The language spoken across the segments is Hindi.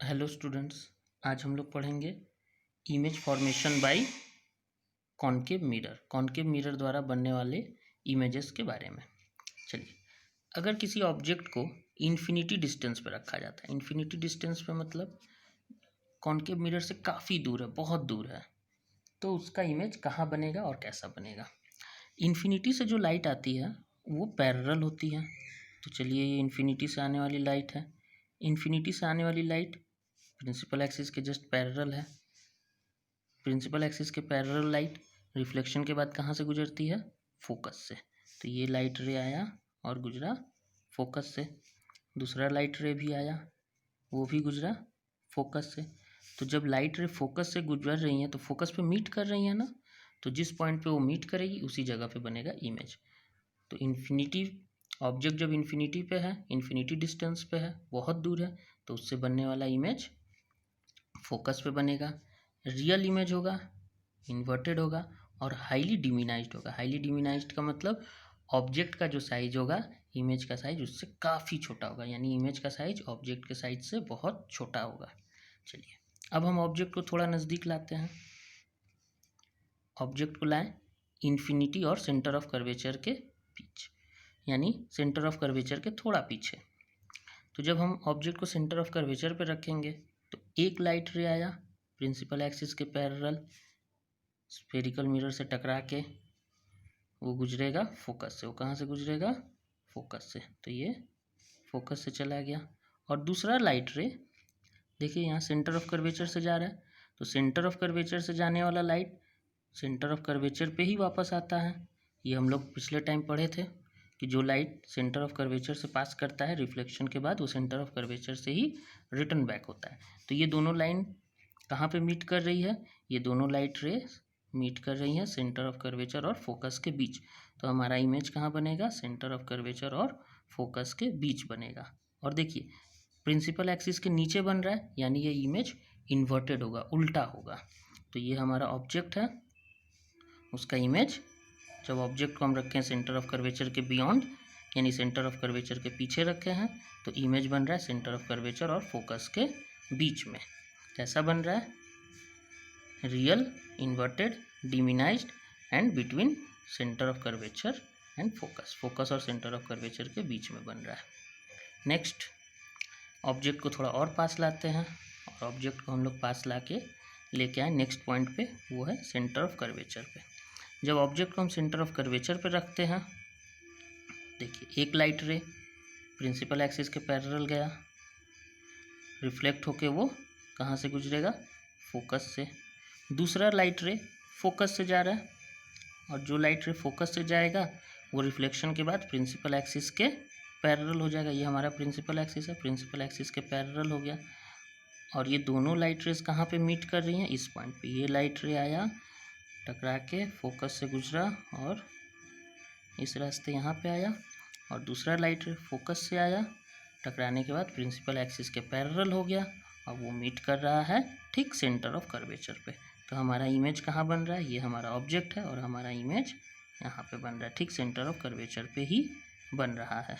हेलो स्टूडेंट्स, आज हम लोग पढ़ेंगे image formation by concave mirror द्वारा बनने वाले इमेजेस के बारे में। चलिए, अगर किसी ऑब्जेक्ट को इन्फिनिटी डिस्टेंस पे रखा जाता है, इन्फिनिटी डिस्टेंस पे मतलब कॉनकेव मिरर से काफ़ी दूर है, बहुत दूर है, तो उसका इमेज कहाँ बनेगा और कैसा बनेगा। इन्फिनिटी से जो लाइट आती है वो पैरेलल होती है। तो चलिए, ये इन्फिनिटी से आने वाली लाइट है। इन्फिनिटी से आने वाली लाइट प्रिंसिपल एक्सिस के जस्ट पैरेलल है। प्रिंसिपल एक्सिस के पैरेलल लाइट रिफ्लेक्शन के बाद कहाँ से गुजरती है? फोकस से। तो ये लाइट रे आया और गुजरा फोकस से। दूसरा लाइट रे भी आया, वो भी गुजरा फोकस से। तो जब लाइट रे फोकस से गुजर रही हैं तो फोकस पे मीट कर रही है ना, तो जिस पॉइंट पे वो मीट करेगी उसी जगह पे बनेगा इमेज। तो इन्फिनिटी ऑब्जेक्ट जब इन्फिनिटी पे है, इन्फिनिटी डिस्टेंस पे है, बहुत दूर है, तो उससे बनने वाला इमेज फोकस पे बनेगा। रियल इमेज होगा, इन्वर्टेड होगा और हाईली डिमिनाइज्ड होगा। हाईली डिमिनाइज्ड का मतलब ऑब्जेक्ट का जो साइज होगा, इमेज का साइज उससे काफ़ी छोटा होगा, यानी इमेज का साइज ऑब्जेक्ट के साइज से बहुत छोटा होगा। चलिए, अब हम ऑब्जेक्ट को थोड़ा नज़दीक लाते हैं। ऑब्जेक्ट को लाएं इन्फिनिटी और सेंटर ऑफ कर्वेचर के बीच, यानी सेंटर ऑफ कर्वेचर के थोड़ा पीछे। तो जब हम ऑब्जेक्ट को सेंटर ऑफ कर्वेचर पे रखेंगे तो एक लाइट रे आया प्रिंसिपल एक्सिस के पैरेलल, स्फेरिकल मिरर से टकरा के वो गुजरेगा फोकस से। वो कहाँ से गुजरेगा? फोकस से। तो ये फोकस से चला गया। और दूसरा लाइट रे देखिए, यहाँ सेंटर ऑफ कर्वेचर से जा रहा है, तो सेंटर ऑफ कर्वेचर से जाने वाला लाइट सेंटर ऑफ कर्वेचर पे ही वापस आता है। ये हम लोग पिछले टाइम पढ़े थे कि जो लाइट सेंटर ऑफ कर्वेचर से पास करता है रिफ्लेक्शन के बाद, वो सेंटर ऑफ कर्वेचर से ही रिटर्न बैक होता है। तो ये दोनों लाइन कहाँ पे मीट कर रही है? ये दोनों लाइट रे मीट कर रही हैं सेंटर ऑफ कर्वेचर और फोकस के बीच। तो हमारा इमेज कहाँ बनेगा? सेंटर ऑफ कर्वेचर और फोकस के बीच बनेगा। और देखिए, प्रिंसिपल एक्सिस के नीचे बन रहा है, यानी ये इमेज इन्वर्टेड होगा, उल्टा होगा। तो ये हमारा ऑब्जेक्ट है, उसका इमेज जब ऑब्जेक्ट को हम रखें सेंटर ऑफ कर्वेचर के बियॉन्ड, यानी सेंटर ऑफ कर्वेचर के पीछे रखे हैं, तो इमेज बन रहा है सेंटर ऑफ कर्वेचर और फोकस के बीच में। कैसा बन रहा है? Real, inverted, diminished and between centre of curvature and focus. Focus और सेंटर ऑफ कर्वेचर के बीच में बन रहा है। नेक्स्ट, ऑब्जेक्ट को थोड़ा और पास लाते हैं और ऑब्जेक्ट को हम लोग पास ला के लेके आए नेक्स्ट पॉइंट पे, वो है सेंटर ऑफ कर्वेचर पे। जब ऑब्जेक्ट को हम सेंटर ऑफ कर्वेचर पे रखते हैं, देखिए एक लाइट रे प्रिंसिपल एक्सिस के पैरेलल गया, रिफ्लेक्ट होके वो कहाँ से गुजरेगा? फोकस से। दूसरा लाइट रे फोकस से जा रहा है, और जो लाइट रे फोकस से जाएगा वो रिफ्लेक्शन के बाद प्रिंसिपल एक्सिस के पैरेलल हो जाएगा। ये हमारा प्रिंसिपल एक्सिस है, प्रिंसिपल एक्सिस के पैरेलल हो गया। और ये दोनों लाइट रेस कहाँ पे मीट कर रही हैं? इस पॉइंट पे। ये लाइट रे आया, टकरा के फोकस से गुजरा और इस रास्ते यहाँ पे आया, और दूसरा लाइट रे फोकस से आया, टकराने के बाद प्रिंसिपल एक्सिस के पैरेलल हो गया, और वो मीट कर रहा है ठीक सेंटर ऑफ कर्वेचर पे। तो हमारा इमेज कहाँ बन रहा है? ये हमारा ऑब्जेक्ट है और हमारा इमेज यहाँ पे बन रहा है, ठीक सेंटर ऑफ कर्वेचर पे ही बन रहा है।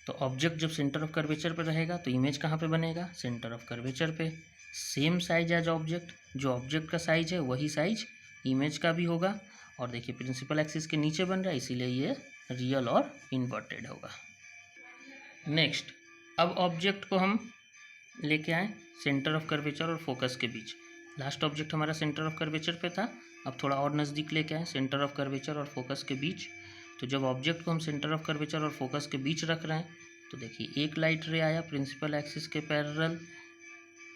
तो ऑब्जेक्ट जब सेंटर ऑफ कर्वेचर पे रहेगा तो इमेज कहाँ पे बनेगा? सेंटर ऑफ कर्वेचर पे। सेम साइज एज ऑब्जेक्ट, जो ऑब्जेक्ट का साइज है वही साइज इमेज का भी होगा। और देखिए, प्रिंसिपल एक्सिस के नीचे बन रहा है, इसीलिए ये रियल और इन्वर्टेड होगा। नेक्स्ट, अब ऑब्जेक्ट को हम लेके आए सेंटर ऑफ कर्वेचर और फोकस के बीच। लास्ट ऑब्जेक्ट हमारा सेंटर ऑफ कर्वेचर पे था, अब थोड़ा और नज़दीक लेके आए सेंटर ऑफ कर्वेचर और फोकस के बीच। तो जब ऑब्जेक्ट को हम सेंटर ऑफ कर्वेचर और फोकस के बीच रख रहे हैं, तो देखिए एक लाइट रे आया प्रिंसिपल एक्सिस के पैरेलल,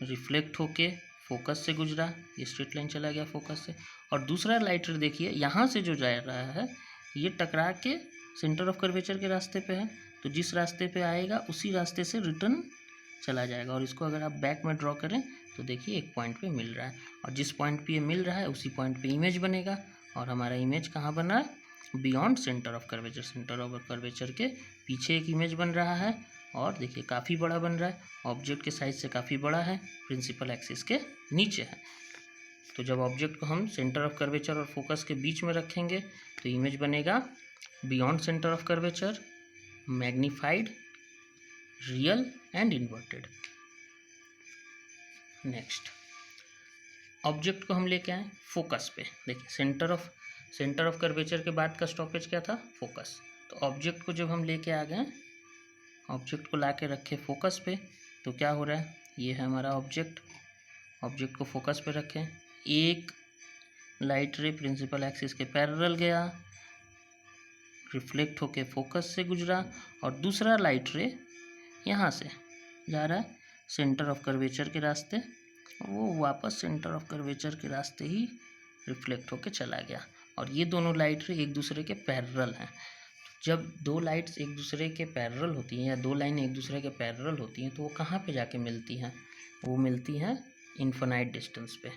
रिफ्लेक्ट होके फोकस से गुजरा, ये स्ट्रेट लाइन चला गया फोकस से। और दूसरा लाइट रे देखिए यहाँ से जो जा रहा है, ये टकरा के सेंटर ऑफ कर्वेचर के रास्ते पे है, तो जिस रास्ते पे आएगा उसी रास्ते से रिटर्न चला जाएगा। और इसको अगर आप बैक में ड्रॉ करें तो देखिए एक पॉइंट पे मिल रहा है, और जिस पॉइंट पे ये मिल रहा है उसी पॉइंट पे इमेज बनेगा। और हमारा इमेज कहाँ बन रहा है? Beyond centre of curvature. Centre of curvature के पीछे एक इमेज बन रहा है, और देखिए काफ़ी बड़ा बन रहा है, ऑब्जेक्ट के साइज से काफ़ी बड़ा है, प्रिंसिपल एक्सिस के नीचे है। तो जब ऑब्जेक्ट को हम सेंटर ऑफ कर्वेचर और फोकस के बीच में रखेंगे तो इमेज बनेगा beyond centre of curvature, magnified, real and inverted. Next object को हम लेके आए फोकस पे। देखिए सेंटर ऑफ कर्वेचर के बाद का स्टॉपेज क्या था, फोकस। तो ऑब्जेक्ट को जब हम लेके आ गए, ऑब्जेक्ट को ला के रखे फोकस पे, तो क्या हो रहा है, ये है हमारा ऑब्जेक्ट को फोकस पे रखें। एक लाइट रे प्रिंसिपल एक्सिस के पैरेलल गया, रिफ्लेक्ट होके फोकस से गुजरा, और दूसरा लाइट रे यहाँ से जा रहा है सेंटर ऑफ कर्वेचर के रास्ते, वो वापस सेंटर ऑफ कर्वेचर के रास्ते ही रिफ्लेक्ट होके चला गया। और ये दोनों लाइट रे एक दूसरे के पैरेलल हैं। जब दो लाइट्स एक दूसरे के पैरेलल होती हैं या दो लाइन एक दूसरे के पैरेलल होती हैं, तो वो कहाँ पे जाके मिलती हैं, वो मिलती हैं इन्फिनाइट डिस्टेंस पे।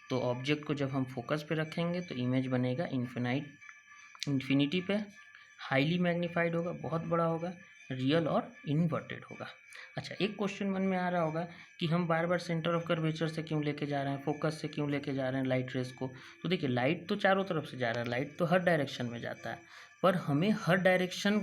तो ऑब्जेक्ट को जब हम फोकस पे रखेंगे तो इमेज बनेगा इन्फिनिटी पे, हाईली मैग्नीफाइड होगा, बहुत बड़ा होगा, रियल और इन्वर्टेड होगा। अच्छा, एक क्वेश्चन मन में आ रहा होगा कि हम बार बार सेंटर ऑफ कर्वेचर से क्यों लेके जा रहे हैं, फोकस से क्यों लेके जा रहे हैं लाइट रेस को। तो देखिए, लाइट तो चारों तरफ से जा रहा है, लाइट तो हर डायरेक्शन में जाता है, पर हमें हर डायरेक्शन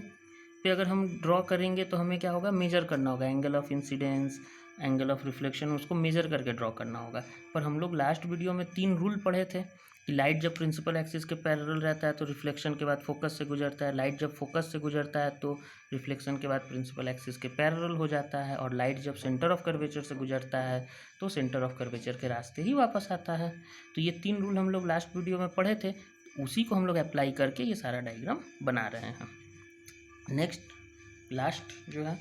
पे अगर हम ड्रॉ करेंगे तो हमें क्या होगा, मेजर करना होगा, angle of incidence, angle of reflection, उसको मेजर करके ड्रॉ करना होगा। पर हम लोग लास्ट वीडियो में 3 रूल पढ़े थे कि लाइट जब प्रिंसिपल एक्सिस के पैरेलल रहता है तो रिफ्लेक्शन के बाद फोकस से गुजरता है, लाइट जब फोकस से गुजरता है तो रिफ्लेक्शन के बाद प्रिंसिपल एक्सिस के पैरेलल हो जाता है, और लाइट जब सेंटर ऑफ कर्वेचर से गुजरता है तो सेंटर ऑफ कर्वेचर के रास्ते ही वापस आता है। तो ये 3 रूल हम लोग लास्ट वीडियो में पढ़े थे, उसी को हम लोग अप्लाई करके ये सारा डायग्राम बना रहे हैं। नेक्स्ट लास्ट जो है,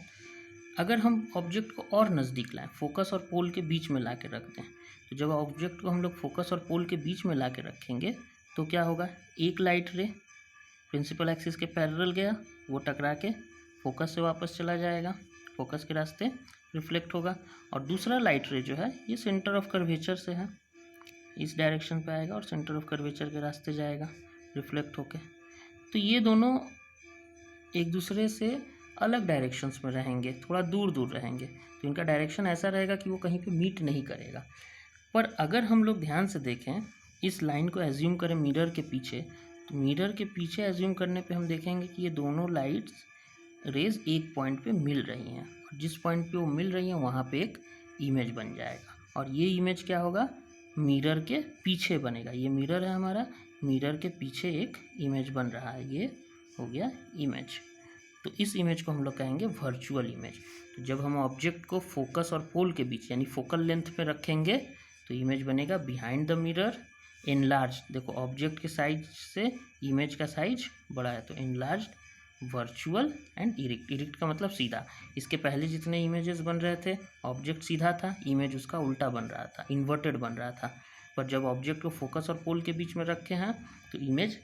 अगर हम ऑब्जेक्ट को और नज़दीक लाएं, फोकस और पोल के बीच में ला के रख दें, तो जब ऑब्जेक्ट को हम लोग फोकस और पोल के बीच में ला के रखेंगे तो क्या होगा, एक लाइट रे प्रिंसिपल एक्सिस के पैरेलल गया, वो टकरा के फोकस से वापस चला जाएगा, फोकस के रास्ते रिफ्लेक्ट होगा, और दूसरा लाइट रे जो है ये सेंटर ऑफ कर्वेचर से है, इस डायरेक्शन पे आएगा और सेंटर ऑफ कर्वेचर के रास्ते जाएगा रिफ्लेक्ट होके। तो ये दोनों एक दूसरे से अलग डायरेक्शंस में रहेंगे, थोड़ा दूर दूर रहेंगे, तो इनका डायरेक्शन ऐसा रहेगा कि वो कहीं पे मीट नहीं करेगा। पर अगर हम लोग ध्यान से देखें, इस लाइन को एज्यूम करें मिरर के पीछे, तो मिरर के पीछे एज्यूम करने पे हम देखेंगे कि ये दोनों लाइट्स रेज एक पॉइंट पे मिल रही हैं, और जिस पॉइंट पे वो मिल रही हैं वहाँ पे एक इमेज बन जाएगा, और ये इमेज क्या होगा, मिरर के पीछे बनेगा। ये मिरर है हमारा, मिरर के पीछे एक इमेज बन रहा है, ये हो गया इमेज। तो इस इमेज को हम लोग कहेंगे वर्चुअल इमेज। तो जब हम ऑब्जेक्ट को फोकस और पोल के बीच यानी फोकल लेंथ पे रखेंगे तो इमेज बनेगा बिहाइंड द मिरर एनलार्ज। देखो, ऑब्जेक्ट के साइज से इमेज का साइज बड़ा है, तो एनलार्ज, वर्चुअल एंड इरिक्ट। इरिक्ट का मतलब सीधा। इसके पहले जितने इमेजेस बन रहे थे, ऑब्जेक्ट सीधा था, इमेज उसका उल्टा बन रहा था, इन्वर्टेड बन रहा था। पर जब ऑब्जेक्ट को फोकस और पोल के बीच में रखे हैं तो इमेज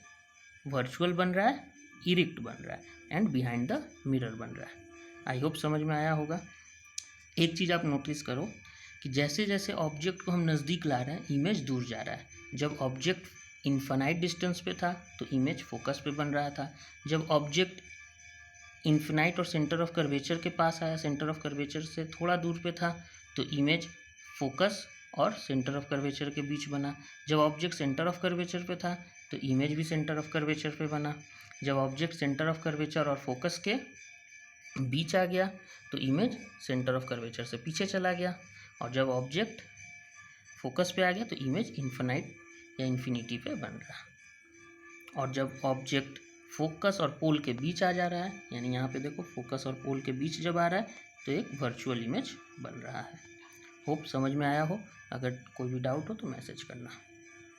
वर्चुअल बन रहा है, इरिक्ट बन रहा है, एंड बिहाइंड द मिरर बन रहा है। आई होप समझ में आया होगा। एक चीज़ आप नोटिस करो कि जैसे जैसे ऑब्जेक्ट को हम नज़दीक ला रहे हैं, इमेज दूर जा रहा है। जब ऑब्जेक्ट इन्फिनाइट डिस्टेंस पे था तो इमेज फोकस पे बन रहा था। जब ऑब्जेक्ट इन्फिनाइट और सेंटर ऑफ कर्वेचर के पास आया, सेंटर ऑफ कर्वेचर से थोड़ा दूर पे था, तो इमेज फोकस और सेंटर ऑफ कर्वेचर के बीच बना। जब ऑब्जेक्ट सेंटर ऑफ कर्वेचर पे था तो इमेज भी सेंटर ऑफ कर्वेचर पे बना। जब ऑब्जेक्ट सेंटर ऑफ कर्वेचर और फोकस के बीच आ गया तो इमेज सेंटर ऑफ कर्वेचर से पीछे चला गया। और जब ऑब्जेक्ट फोकस पे आ गया तो इमेज इन्फिनाइट या इन्फिनिटी पे बन रहा। और जब ऑब्जेक्ट फोकस और पोल के बीच आ जा रहा है, यानी यहाँ पे देखो फोकस और पोल के बीच जब आ रहा है तो एक वर्चुअल इमेज बन रहा है। होप समझ में आया हो। अगर कोई भी डाउट हो तो मैसेज करना।